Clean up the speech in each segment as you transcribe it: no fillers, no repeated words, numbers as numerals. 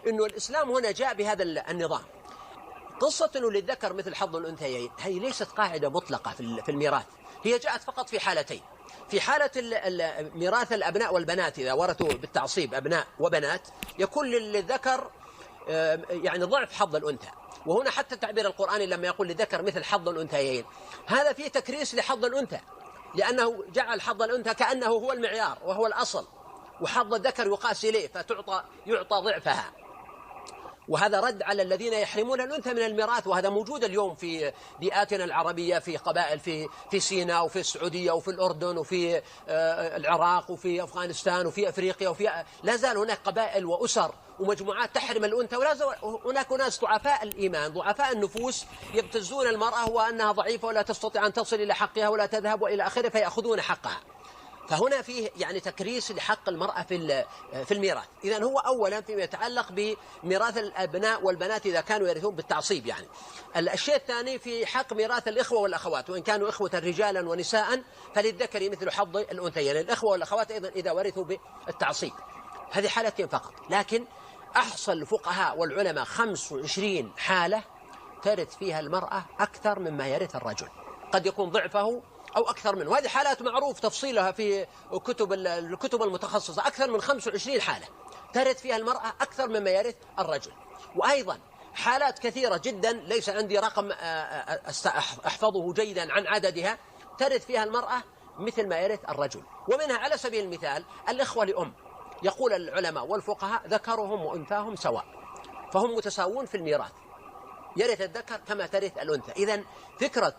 أنه الإسلام هنا جاء بهذا النظام. قصة أنه للذكر مثل حظ الأنثيين هي ليست قاعدة مطلقة في الميراث، هي جاءت فقط في حالتين. في حالة ميراث الأبناء والبنات إذا ورثوا بالتعصيب أبناء وبنات يكون للذكر يعني ضعف حظ الأنثى. وهنا حتى التعبير القرآني لما يقول للذكر مثل حظ الأنثيين هذا فيه تكريس لحظ الأنثى، لأنه جعل حظ الأنثى كأنه هو المعيار وهو الأصل، وحظ الذكر يقاس إليه يعطى ضعفها. وهذا رد على الذين يحرمون الأنثى من الميراث، وهذا موجود اليوم في بيئاتنا العربية، في قبائل في سيناء وفي السعودية وفي الأردن وفي العراق وفي أفغانستان وفي أفريقيا لا زال هناك قبائل وأسر ومجموعات تحرم الأنثى، ولا زال هناك ناس ضعفاء الإيمان ضعفاء النفوس يبتزون المرأة وأنها ضعيفة ولا تستطيع أن تصل إلى حقها ولا تذهب وإلى آخره فيأخذون حقها. فهنا فيه يعني تكريس لحق المرأة في الميراث. إذن هو أولا فيما يتعلق بميراث الأبناء والبنات إذا كانوا يرثون بالتعصيب. يعني الشيء الثاني في حق ميراث الإخوة والأخوات، وإن كانوا إخوة رجالا ونساء فللذكر مثل حظ الأنثيين. الإخوة والأخوات أيضا إذا ورثوا بالتعصيب هذه حالتين فقط، لكن أحصى الفقهاء والعلماء 25 حالة ترث فيها المرأة أكثر مما يرث الرجل، قد يكون ضعفه أو أكثر منه. وهذه حالات معروف تفصيلها في الكتب المتخصصة، أكثر من 25 حالة ترث فيها المرأة أكثر مما يرث الرجل. وأيضا حالات كثيرة جدا ليس عندي رقم أحفظه جيدا عن عددها ترث فيها المرأة مثل ما يرث الرجل. ومنها على سبيل المثال الإخوة لأم، يقول العلماء والفقهاء ذكرهم وأنثاهم سواء، فهم متساوون في الميراث، يرث الذكر كما ترث الأنثى. إذن فكرة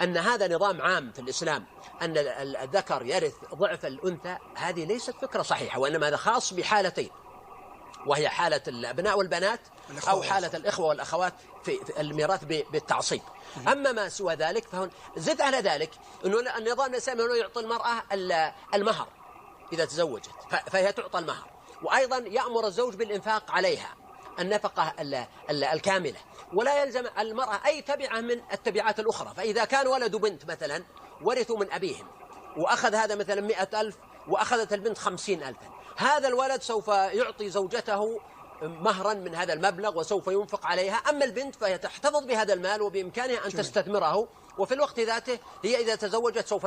أن هذا نظام عام في الإسلام أن الذكر يرث ضعف الأنثى هذه ليست فكرة صحيحة، وإنما هذا خاص بحالتين، وهي حالة الأبناء والبنات أو حالة الإخوة والأخوات في الميراث بالتعصيب. أما ما سوى ذلك فهن زد على ذلك أنه النظام الإسلامي أنه يعطي المرأة المهر إذا تزوجت فهي تعطى المهر، وأيضا يأمر الزوج بالإنفاق عليها النفقة الكاملة، ولا يلزم المرأة أي تبعة من التبعات الأخرى. فإذا كان ولد وبنت مثلا ورثوا من أبيهم وأخذ هذا مثلا 100,000 وأخذت البنت 50,000، هذا الولد سوف يعطي زوجته مهرا من هذا المبلغ وسوف ينفق عليها. أما البنت فهي تحتفظ بهذا المال وبإمكانها أن تستثمره، وفي الوقت ذاته هي إذا تزوجت سوف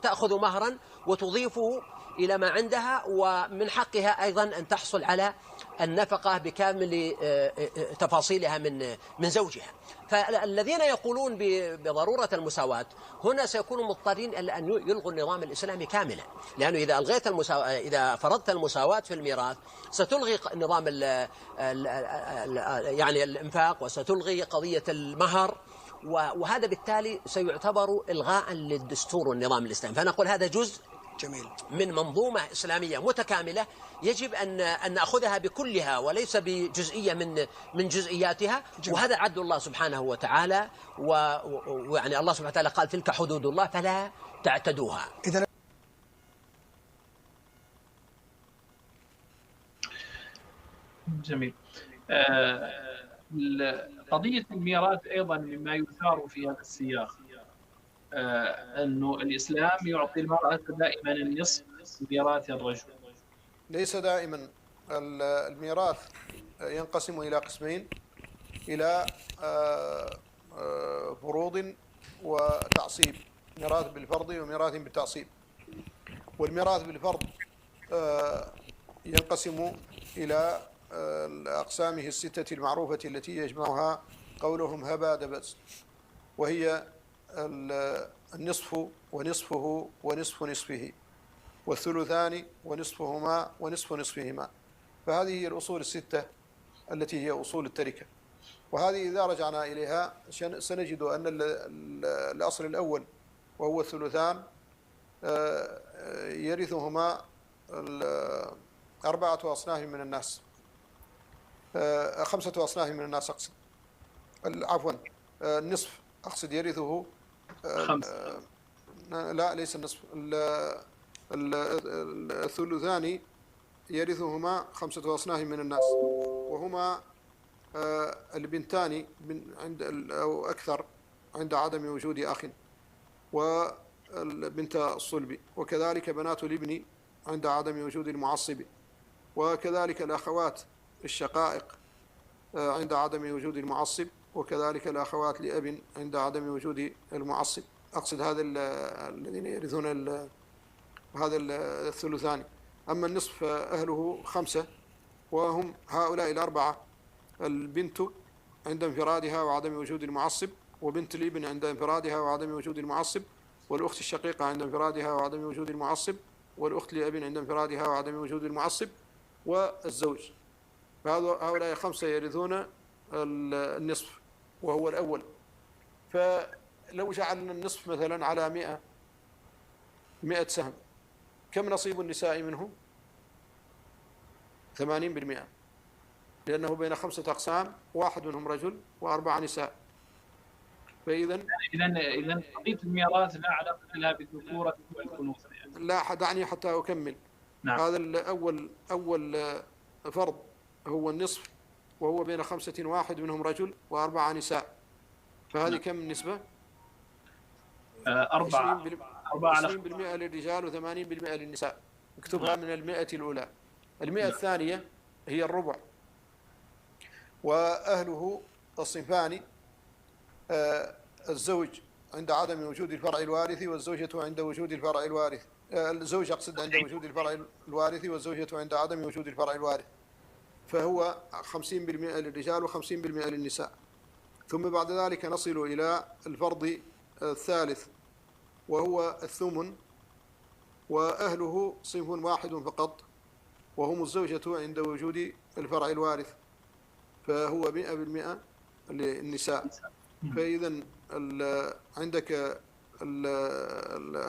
تأخذ مهرا وتضيفه إلى ما عندها، ومن حقها أيضا أن تحصل على النفقة بكامل تفاصيلها من زوجها. فالذين يقولون بضرورة المساواة هنا سيكونوا مضطرين إلى أن يلغوا النظام الإسلامي كاملا، لأنه إذا ألغيت إذا فرضت المساواة في الميراث ستلغي نظام يعني الإنفاق، وستلغي قضية المهر، وهذا بالتالي سيعتبر إلغاء للدستور والنظام الإسلامي. فنقول هذا جزء جميل من منظومة إسلامية متكاملة يجب أن نأخذها بكلها وليس بجزئية من جزئياتها. جميل. وهذا عدل الله سبحانه وتعالى، ويعني الله سبحانه وتعالى قال تلك حدود الله فلا تعتدوها. جميل. قضية الميراث أيضا مما يثار في هذا السياق أنه الإسلام يعطي المرأة دائما النصف ميراث الرجل. ليس دائما، الميراث ينقسم إلى قسمين، إلى فروض وتعصيب، ميراث بالفرض وميراث بالتعصيب. والميراث بالفرض ينقسم إلى أقسامه الستة المعروفة التي يجمعها قولهم هبا دبس، وهي النصف ونصفه ونصف نصفه، والثلثان ونصفهما ونصف نصفهما. فهذه هي الأصول الستة التي هي أصول التركة. وهذه إذا رجعنا إليها سنجد أن الأصل الأول وهو الثلثان يرثهما 4 أصناف من الناس، 5 أصناف من الناس أقصد، عفوا النصف أقصد يرثه 5. لا ليس النصف، الثلثان يرثهما 5 أصناف من الناس، وهما البنتان عند أو أكثر عند عدم وجود أخ، وبنت الصلب، وكذلك بنات الابن عند عدم وجود المعصب، وكذلك الأخوات الشقائق عند عدم وجود المعصب، وكذلك الأخوات لأب عند عدم وجود المعصب. أقصد هذا الذين يرثون هذا الثلثان. أما النصف فأهله 5، وهم هؤلاء الأربعة: البنت عند انفرادها وعدم وجود المعصب، وبنت الابن عند انفرادها وعدم وجود المعصب، والأخت الشقيقة عند انفرادها وعدم وجود المعصب، والأخت لأب عند انفرادها وعدم وجود المعصب، والزوج. فهؤلاء 5 يرثون النصف وهو الأول. فلو جعلنا النصف مثلا على 100 سهم، كم نصيب النساء منه؟ 80%، لأنه بين 5 أقسام، 1 منهم رجل و4 نساء. فإذا إذا قضية الميراث لا علاقة لها بالذكورة والأنوثة يعني. لا، دعني حتى أكمل. نعم. هذا أول فرض هو النصف، وهو بين 5، 1 منهم رجل و4 نساء. فهذه نعم. كم النسبة؟ 4 20% للرجال و80% للنساء. اكتبها من 100 الأولى. 100 الثانية هي الربع. وأهله الصنفان: الزوج عند عدم وجود الفرع الوارث، والزوجة عند وجود الفرع الوارث. الزوج أقصد عند وجود الفرع الوارث، والزوجة عند عدم وجود الفرع الوارث. فهو 50% للرجال و50% للنساء. ثم بعد ذلك نصل إلى الفرض الثالث، وهو الثمن، وأهله صنف واحد فقط، وهم الزوجة عند وجود الفرع الوارث، فهو 100% للنساء. فإذا عندك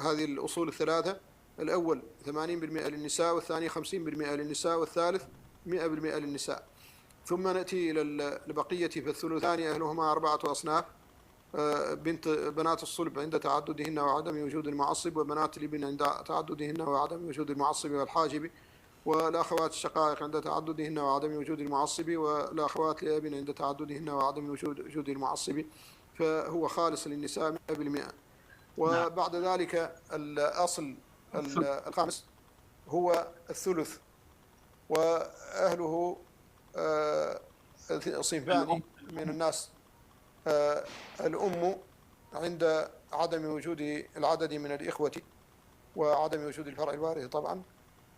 هذه الأصول الثلاثة: الأول 80% للنساء، والثاني 50% للنساء، والثالث 100% للنساء. ثم نأتي إلى البقية. فالثلثان أهلهما 4 أصناف: بنات الصلب عند تعددهن وعدم وجود المعصب، وبنات الابن عند تعددهن وعدم وجود المعصب والحاجب، والأخوات الشقائق عند تعددهن وعدم وجود المعصب، والأخوات لأب عند تعددهن وعدم وجود المعصب. فهو خالص للنساء 100%. وبعد ذلك الأصل الخامس هو الثلث، وأهله صنفان من الناس: الأم عند عدم وجود العدد من الإخوة وعدم وجود الفرع الوارث طبعا،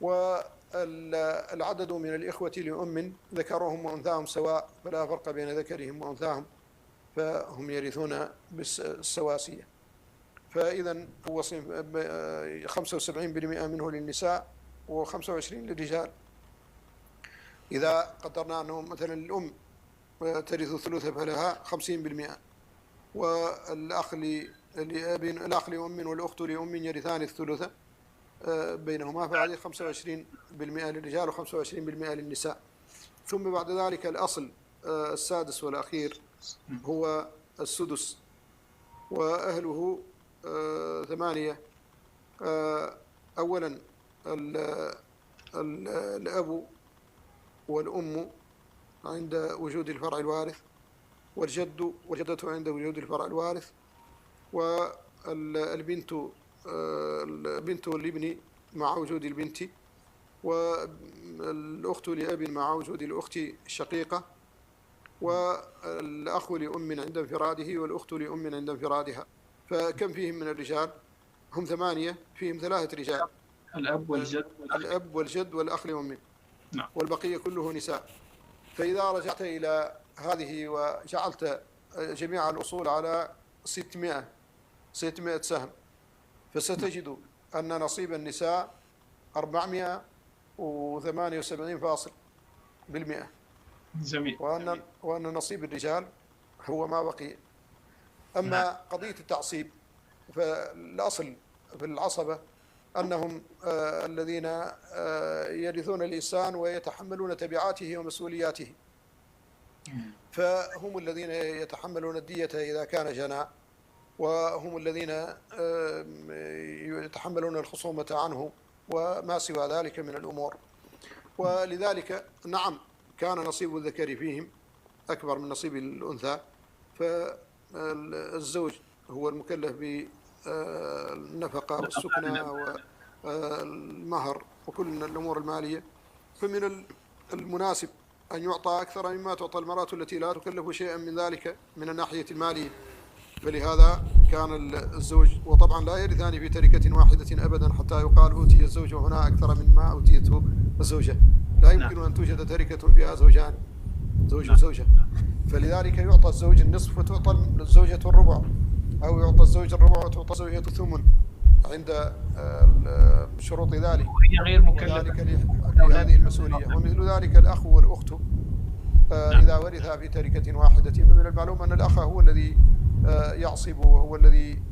والعدد من الإخوة لأم ذكرهم وأنثاهم سواء، فلا فرق بين ذكرهم وأنثاهم، فهم يرثون بالسواسية. فإذا هو 75% منه للنساء و25 للرجال. إذا قدرنا أنه مثلا الأم ترث الثلث فلها 50%، والأخ لأم والأخت لأم يرثان الثلث بينهما، فهذه 25% للرجال و25% للنساء. ثم بعد ذلك الأصل السادس والأخير هو السدس، وأهله 8. أولا الأب والأم عند وجود الفرع الوارث، والجد والجدة عند وجود الفرع الوارث، والبنت والابن مع وجود البنت، والأخت لأب مع وجود الأخت الشقيقة، والأخ لأم عند انفراده، والأخت لأم عند انفرادها. فكم فيهم من الرجال؟ هم 8، فيهم 3 رجال: الأب والجد والأخ لأم، والبقية كله نساء. فإذا رجعت إلى هذه وجعلت جميع الأصول على 600 سهم، فستجد أن نصيب النساء 478%. جميل. وأن نصيب الرجال هو ما بقي. أما قضية التعصيب، فالأصل في العصبة أنهم الذين يرثون الإنسان ويتحملون تبعاته ومسؤولياته، فهم الذين يتحملون الدية إذا كان جنى، وهم الذين يتحملون الخصومة عنه وما سوى ذلك من الأمور. ولذلك نعم كان نصيب الذكر فيهم أكبر من نصيب الأنثى، فالزوج هو المكلف بالنفقة والسكنة والمهر وكل الأمور المالية. فمن المناسب أن يعطى أكثر مما تعطى المرأة التي لا تكلف شيئا من ذلك من الناحية المالية. فلهذا كان الزوج، وطبعا لا يرثان في تركة واحدة أبدا حتى يقال أوتي الزوج هنا أكثر مما أوتيته الزوجة. لا يمكن أن توجد تركة فيها زوجان، زوج وزوجة. فلذلك يعطى الزوج النصف وتعطى الزوجة الربع، أو يعطى الزوج الربع وتعطى الزوجة الثمن عند شروط ذلك، وهي غير مكلفة وذلك لهذه المسؤولية. ومثل ذلك الأخ والأخت إذا ورثا في تركة واحدة، فمن المعلوم أن الأخ هو الذي يعصب، وهو الذي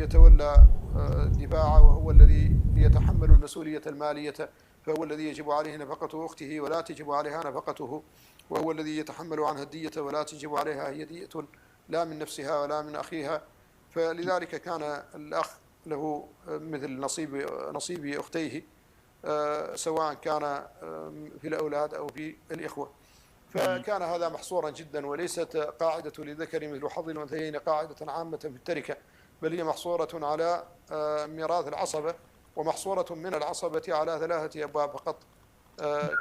يتولى الدفاع، وهو الذي يتحمل المسؤولية المالية، فهو الذي يجب عليه نفقة أخته ولا تجب عليها نفقته، وهو الذي يتحمل عنها الدية ولا تجب عليها هي دية لا من نفسها ولا من أخيها. فلذلك كان الأخ له مثل نصيب أختيه، سواء كان في الأولاد أو في الإخوة. فكان هذا محصورا جدا، وليست قاعدة للذكر مثل حظ الأنثيين قاعدة عامة في التركة، بل هي محصورة على ميراث العصبة، ومحصورة من العصبة على 3 أبواب فقط،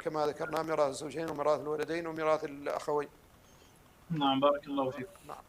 كما ذكرنا: ميراث الزوجين وميراث الولدين وميراث الأخوين. نعم، بارك الله فيك. نعم.